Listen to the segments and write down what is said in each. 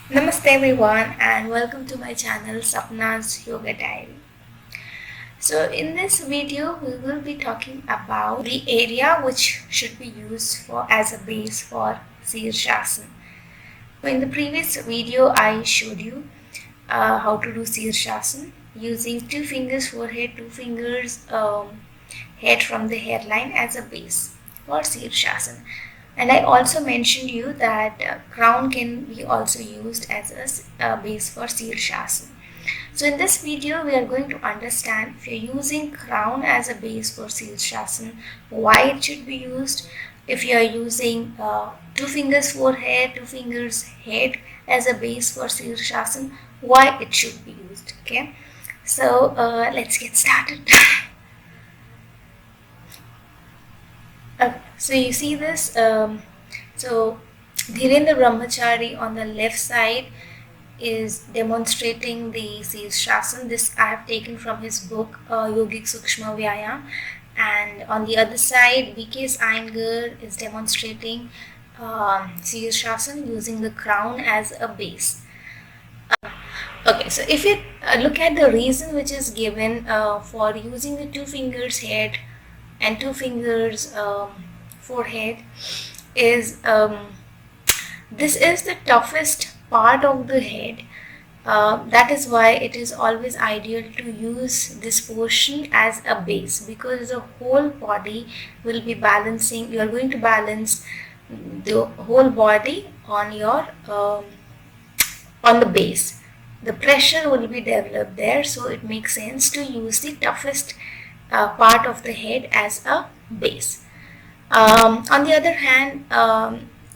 Namaste everyone and welcome to my channel Sapna's Yoga Diary. So in this video we will be talking about the area which should be used for as a base for Sirshasana. So in the previous video I showed you how to do Sirshasana using 2 fingers forehead, 2 fingers head from the hairline as a base for Sirshasana. And I also mentioned you that crown can be also used as a base for Sirshasana. So in this video, we are going to understand if you're using crown as a base for Sirshasana, why it should be used. If you are using 2 fingers forehead, 2 fingers head as a base for Sirshasana, why it should be used. Okay, so let's get started. Okay, so you see this. So Dhirendra Brahmachari on the left side is demonstrating the Sirshasana. This I have taken from his book Yogic Sukshma Vyayam, and on the other side BK's Iyengar is demonstrating Sirshasana using the crown as a base. Okay, so if you look at the reason which is given for using the 2 fingers head and 2 fingers forehead is this is the toughest part of the head. That is why it is always ideal to use this portion as a base, because the whole body will be balancing. You are going to balance the whole body on your on the base. The pressure will be developed there, so it makes sense to use the toughest part of the head as a base. On the other hand,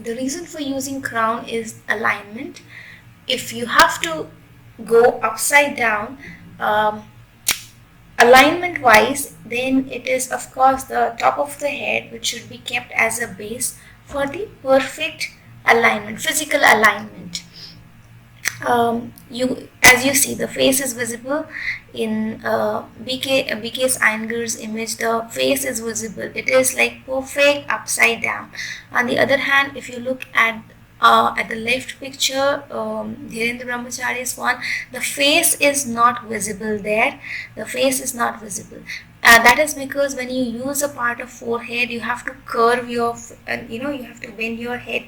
the reason for using crown is alignment. If you have to go upside down alignment wise, then it is of course the top of the head which should be kept as a base for the perfect alignment, physical alignment. As you see, the face is visible in BK's Iyengar's image. The face is visible. It is like perfect upside down. On the other hand, if you look at the left picture, Dhirendra Brahmachari's one, the face is not visible there. The face is not visible. That is because when you use a part of forehead, you have to curve your, you have to bend your head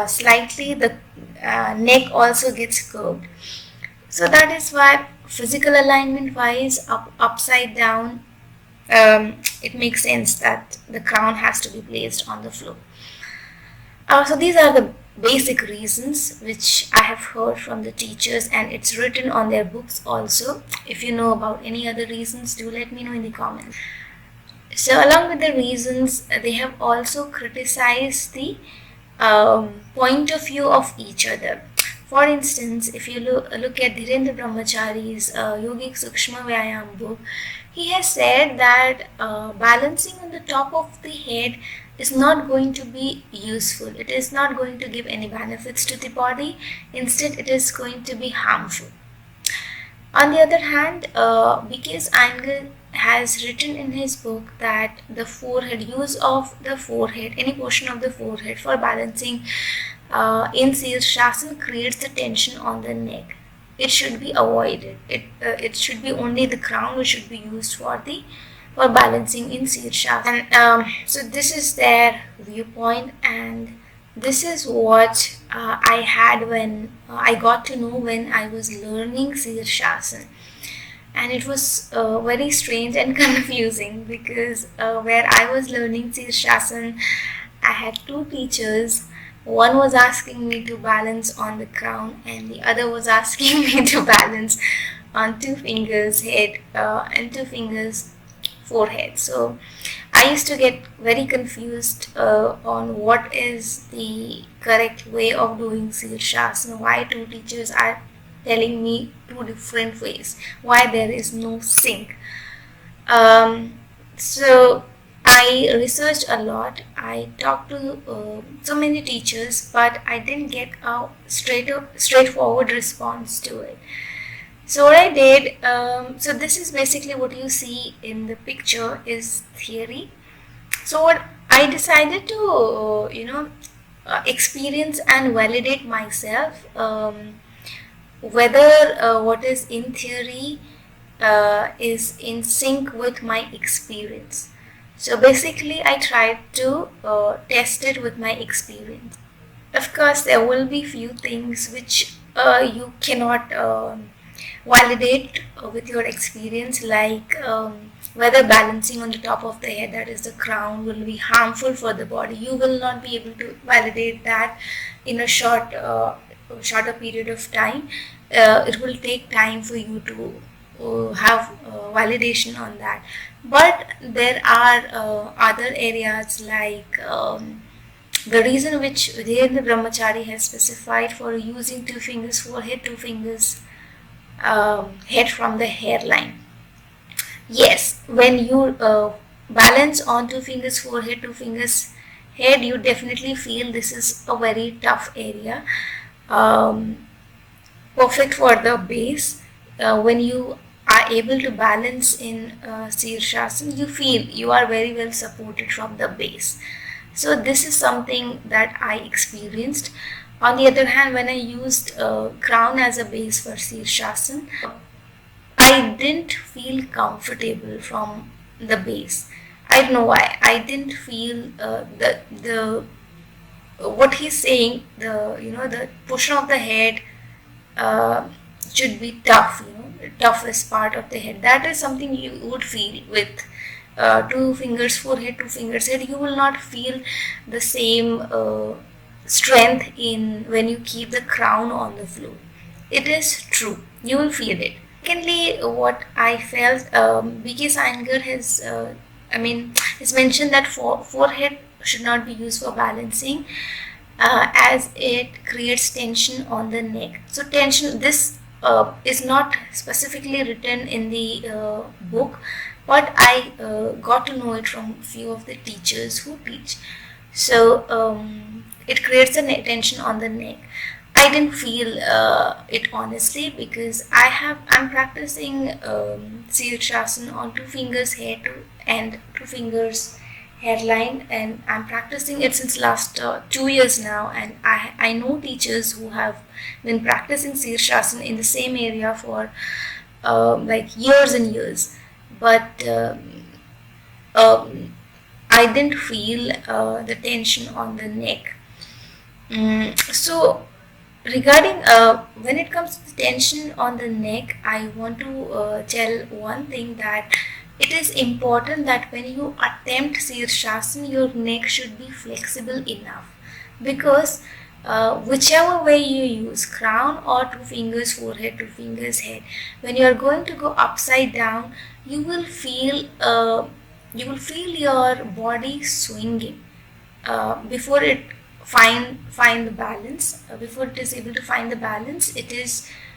slightly. The neck also gets curved. So that is why physical alignment wise, upside down, it makes sense that the crown has to be placed on the floor. So these are the basic reasons which I have heard from the teachers, and it's written on their books also. If you know about any other reasons, do let me know in the comments. So along with the reasons, they have also criticized the point of view of each other. For instance, if you look at Dhirendra Brahmachari's Yogic Sukshma Vyayam book, he has said that balancing on the top of the head is not going to be useful. It is not going to give any benefits to the body. Instead, it is going to be harmful. On the other hand, BK's Iyengar has written in his book that the forehead, use of the forehead, any portion of the forehead for balancing in Sirshasana creates the tension on the neck. It should be avoided. It should be only the crown which should be used for balancing in Sirshasana. And so this is their viewpoint, and this is what I had when I got to know when I was learning Sirshasana. And it was very strange and confusing because where I was learning Sirshasana, I had 2 teachers. One was asking me to balance on the crown, and the other was asking me to balance on 2 fingers head and 2 fingers forehead. So I used to get very confused on what is the correct way of doing Sirshasana, why 2 teachers are telling me 2 different ways, why there is no sync. So I researched a lot. I talked to so many teachers, but I didn't get a straightforward response to it. So what I did, so this is basically what you see in the picture is theory. So what I decided to, experience and validate myself, whether what is in theory is in sync with my experience. So basically, I tried to test it with my experience. Of course, there will be few things which you cannot validate with your experience, like whether balancing on the top of the head, that is the crown, will be harmful for the body. You will not be able to validate that in a shorter period of time. It will take time for you to have validation on that. But there are other areas like the reason which Virendra Brahmachari has specified for using two fingers forehead, two fingers head from the hairline. Yes, when you balance on two fingers forehead, two fingers head, you definitely feel this is a very tough area. Perfect for the base. When you are able to balance in Sirshasana, you feel you are very well supported from the base. So this is something that I experienced. On the other hand, when I used crown as a base for Sirshasana, I didn't feel comfortable from the base. I don't know why. I didn't feel the what he's saying. The portion of the head should be tough. Toughest part of the head. That is something you would feel with two fingers forehead, two fingers head. You will not feel the same strength in when you keep the crown on the floor. It is true. You will feel it. Secondly, what I felt, B.K. Iyengar has, it's mentioned that forehead should not be used for balancing as it creates tension on the neck. So tension, this is not specifically written in the book, but I got to know it from a few of the teachers who teach. So it creates a tension on the neck. I didn't feel it honestly, because I'm practicing Sirshasana on two fingers head and two fingers hairline, and I'm practicing it since last 2 years now, and I know teachers who have been practicing Sirshasana in the same area for like years and years, but I didn't feel the tension on the neck. So regarding when it comes to the tension on the neck, I want to tell one thing, that it is important that when you attempt Sirshasana, your neck should be flexible enough, because whichever way you use, crown or two fingers forehead, two fingers head, when you are going to go upside down, you will feel your body swinging before it find the balance. Before it is able to find the balance, it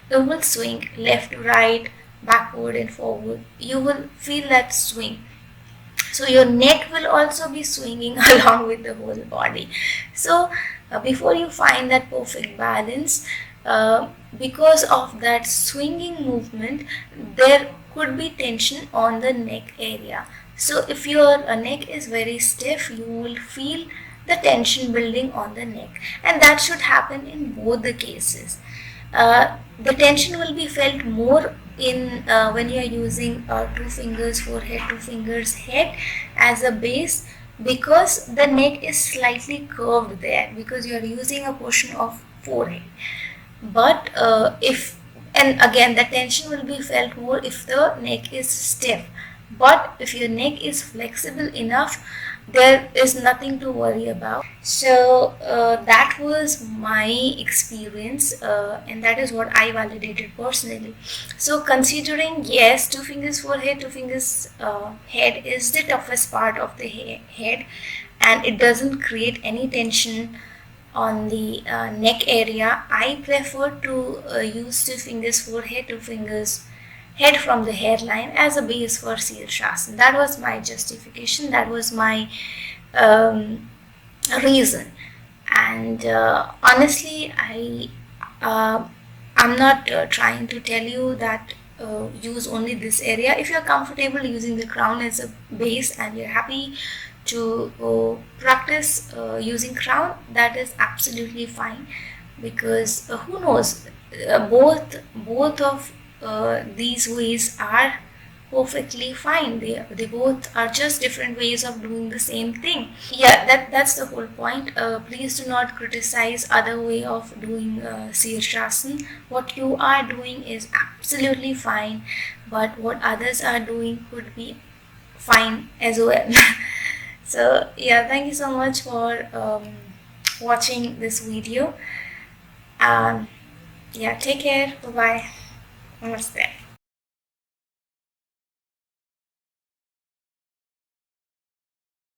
will swing left to right, backward and forward. You will feel that swing. So your neck will also be swinging along with the whole body. So before you find that perfect balance, because of that swinging movement, there could be tension on the neck area. So if your neck is very stiff, you will feel the tension building on the neck, and that should happen in both the cases. The tension will be felt more in when you are using two fingers forehead, two fingers head as a base, because the neck is slightly curved there, because you are using a portion of forehead. But and again, the tension will be felt more if the neck is stiff. But if your neck is flexible enough, there is nothing to worry about. So that was my experience, and that is what I validated personally. So considering, yes, two fingers forehead, two fingers head is the toughest part of the head, and it doesn't create any tension on the neck area, I prefer to use two fingers forehead, two fingers head from the hairline as a base for Sirshasana. That was my justification, that was my reason. And honestly, I'm not trying to tell you that use only this area. If you're comfortable using the crown as a base and you're happy to practice using crown, that is absolutely fine, because who knows, both of these ways are perfectly fine. They both are just different ways of doing the same thing. Yeah, that's the whole point. Please do not criticize other way of doing Sirshasana. What you are doing is absolutely fine, but what others are doing could be fine as well. So yeah, thank you so much for watching this video. Yeah, take care. Bye bye. Namaste.